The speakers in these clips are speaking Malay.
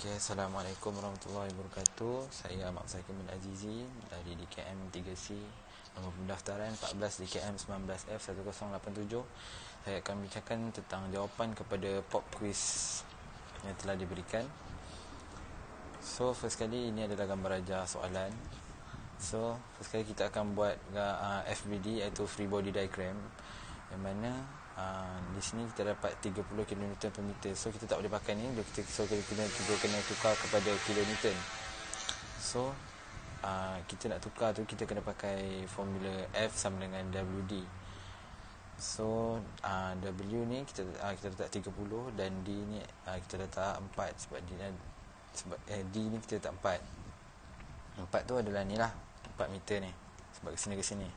Okay, Assalamualaikum warahmatullahi wabarakatuh. Saya Ahmad Zakim bin Azizi dari DKM 3C. Nombor pendaftaran 14 DKM 19F1087. Saya akan bincangkan tentang jawapan kepada pop quiz yang telah diberikan. So, first kali ini adalah gambar rajah soalan. So, first kali kita akan buat FBD, iaitu Free Body Diagram, yang mana di sini kita dapat 30 kN per meter. So kita tak boleh pakai ni, so kita kena tukar kepada kilonewton. So kita nak tukar tu, kita kena pakai formula F sama dengan WD. So W ni kita letak 30 dan D ni kita letak 4 sebab D ni kita letak 4. 4 tu adalah ni lah, 4 meter ni, sebab kesini ke sini.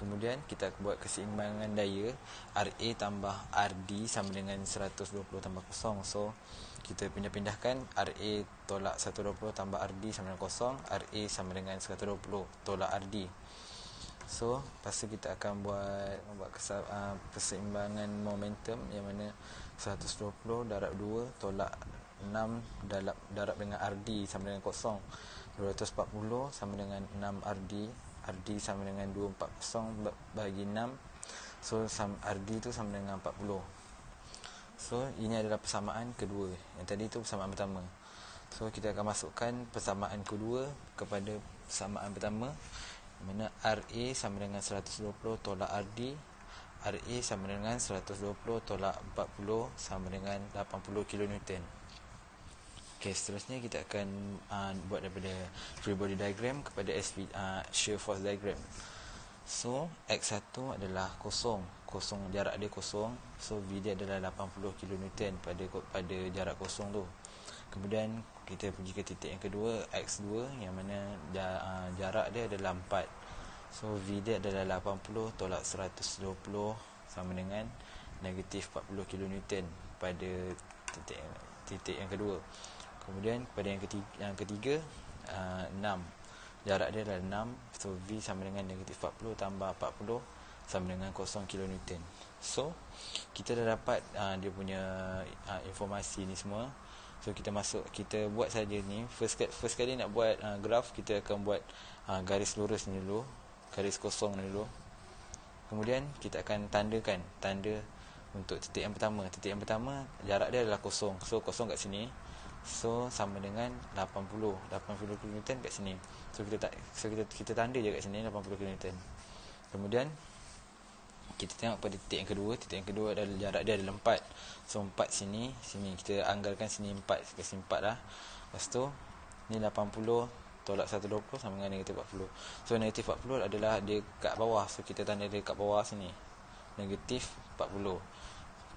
Kemudian kita buat keseimbangan daya RA tambah RD sama dengan 120 tambah 0. So kita pindah-pindahkan RA tolak 120 tambah RD sama dengan 0, RA sama dengan 120 tolak RD. So lepas tu kita akan buat keseimbangan momentum, yang mana 120 darab 2 tolak 6 darab dengan RD sama dengan 0. 240 sama dengan 6 RD sama dengan 240 bagi 6. So RD tu sama dengan 40. So ini adalah persamaan kedua. Yang tadi tu persamaan pertama. So kita akan masukkan persamaan kedua kepada persamaan pertama, mana RA sama dengan 120 tolak RD. RA sama dengan 120 tolak 40 sama dengan 80 kN. Okay, seterusnya kita akan buat daripada free body diagram kepada shear force diagram. So X1 adalah kosong, jarak dia kosong. So V dia adalah 80 kN pada jarak kosong tu. Kemudian kita pergi ke titik yang kedua, X2, yang mana jarak dia adalah 4. So V dia adalah 80 tolak 120 sama dengan negatif 40 kN pada titik yang kedua. Kemudian pada yang ketiga 6. Jarak dia adalah 6. So V sama dengan negatif 40 tambah 40 sama dengan 0 kN. So kita dah dapat dia punya informasi ni semua. So kita buat saja ni. First kali nak buat graf, kita akan buat garis lurus ni dulu, garis kosong ni dulu. Kemudian kita akan tanda untuk titik yang pertama. Titik yang pertama jarak dia adalah kosong. So kosong kat sini. So sama dengan 80 kN kat sini. So kita tanda je kat sini 80 kN. Kemudian kita tengok pada titik yang kedua. Titik yang kedua adalah jarak dia adalah 4. So 4 sini kita anggarkan sini 4, kasi 4 lah. Lepas tu ni 80 tolak 120 sama dengan negatif 40. So negatif 40 adalah dia kat bawah. So kita tanda dia kat bawah sini, negatif 40.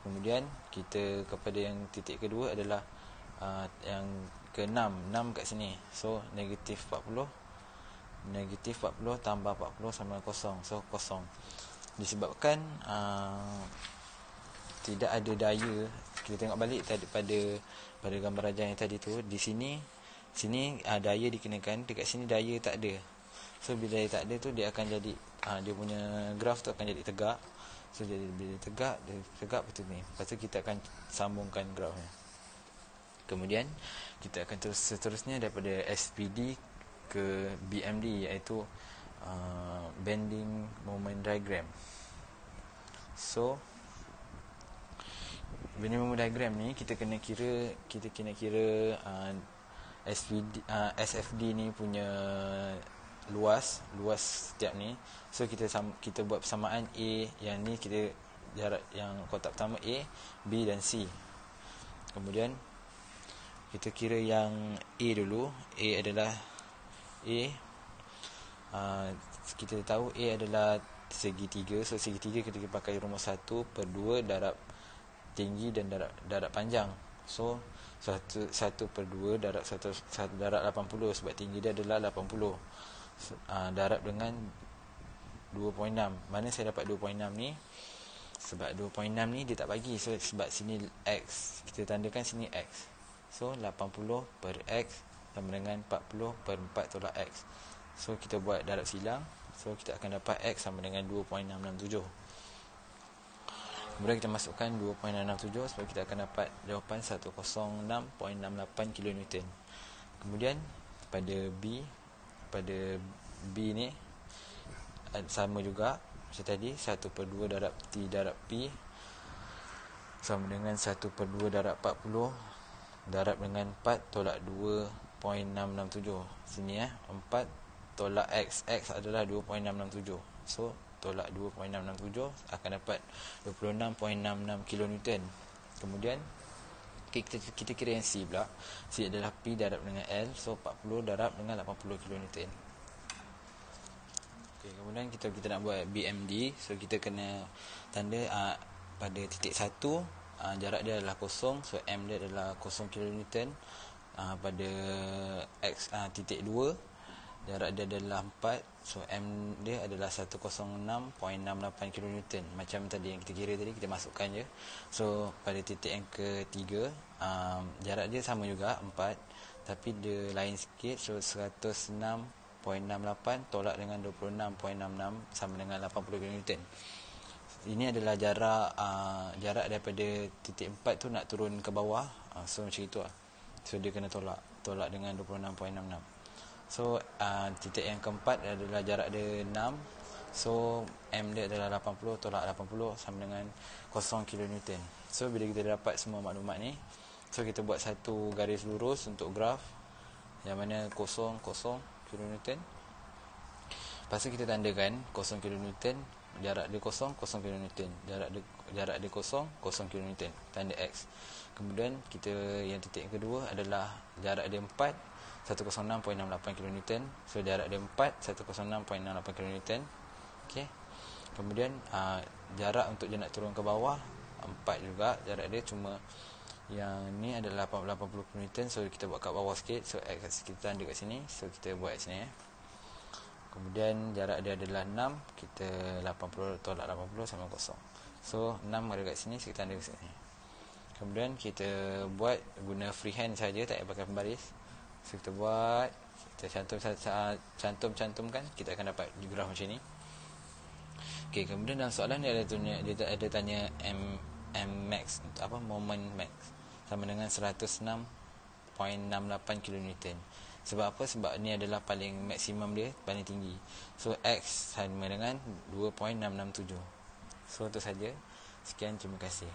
Kemudian kita kepada yang titik kedua adalah yang ke-6 kat sini. So negatif 40 tambah 40 sama dengan 0. So 0. Disebabkan tidak ada daya, kita tengok balik tadi pada gambar rajah yang tadi tu, di sini daya dikenakan, dekat sini daya tak ada. So bila daya tak ada tu, dia akan jadi dia punya graf tu akan jadi tegak. So jadi bila tegak betul ni. Lepas tu kita akan sambungkan grafnya. Kemudian kita akan seterusnya daripada SPD ke BMD, iaitu bending moment diagram. So bending moment diagram ni kita kena kira SFD ni punya luas setiap ni. So kita buat persamaan A, yang ni kita jarak yang kotak pertama A, B dan C. Kemudian kita kira yang A dulu. A adalah kita tahu A adalah segitiga. So segitiga kita pakai rumus 1/2 darab tinggi dan darab panjang. So 1/2 darab 80, sebab tinggi dia adalah 80. Darab dengan 2.6. Mana saya dapat 2.6 ni? Sebab 2.6 ni dia tak bagi. So sebab sini X, kita tandakan sini X. So 80 per X sama dengan 40 per 4 tolak X. So kita buat darab silang. So kita akan dapat X sama dengan 2.667. Kemudian kita masukkan 2.667 sebab kita akan dapat jawapan 106.68 kN. Kemudian pada B ni sama juga macam tadi, 1/2 darab T darab P sama dengan 1/2 darab 40 darab dengan 4 tolak 2.667. Sini 4 tolak X adalah 2.667. So tolak 2.667 akan dapat 26.66 kN. Kemudian kita kira yang C pula. C adalah P darab dengan L. So 40 darab dengan 80 kN. Kemudian kita nak buat BMD. So kita kena tanda pada titik 1 jarak dia adalah kosong. So M dia adalah 0 kN. Pada X titik 2 jarak dia adalah 4. So M dia adalah 106.68 kN. Macam tadi yang kita kira tadi, kita masukkan je. So pada titik yang ketiga, jarak dia sama juga 4, tapi dia lain sikit. So 106.68 tolak dengan 26.66 sama dengan 80 kN. Ini adalah jarak daripada titik 4 tu nak turun ke bawah. So macam itu lah. So dia kena tolak dengan 26.66. So titik yang keempat adalah jarak dia 6. So M dia adalah 80 tolak 80 sama dengan 0 kN. So bila kita dapat semua maklumat ni, so kita buat satu garis lurus untuk graf yang mana 0 kN. Lepas tu kita tandakan 0 kN, jarak dia 0 kN, jarak dia 0 kN, tanda X. Kemudian kita yang titik yang kedua adalah jarak dia 4, 106.68 kN. So jarak dia 4, 106.68 kN. Okey. Kemudian jarak untuk dia nak turun ke bawah 4 juga jarak dia, cuma yang ni adalah 80 kN. So kita buat kat bawah sikit. So X kita tanda kat sini. So kita buat kat sini. Kemudian jarak dia adalah 6. Kita 80 tolak 80 sama 0. So 6 ada kat sini. So kita tanda kat sini. Kemudian kita buat guna freehand saja, tak payah pakai pembaris. So kita buat, kita cantumkan, kita akan dapat graf macam ni. Okey, kemudian dalam soalan dia ada tanya M max, moment max sama dengan 106.68 kN. Sebab apa? Sebab ni adalah paling maksimum dia, paling tinggi. So X sama dengan 2.667. So itu saja. Sekian, terima kasih.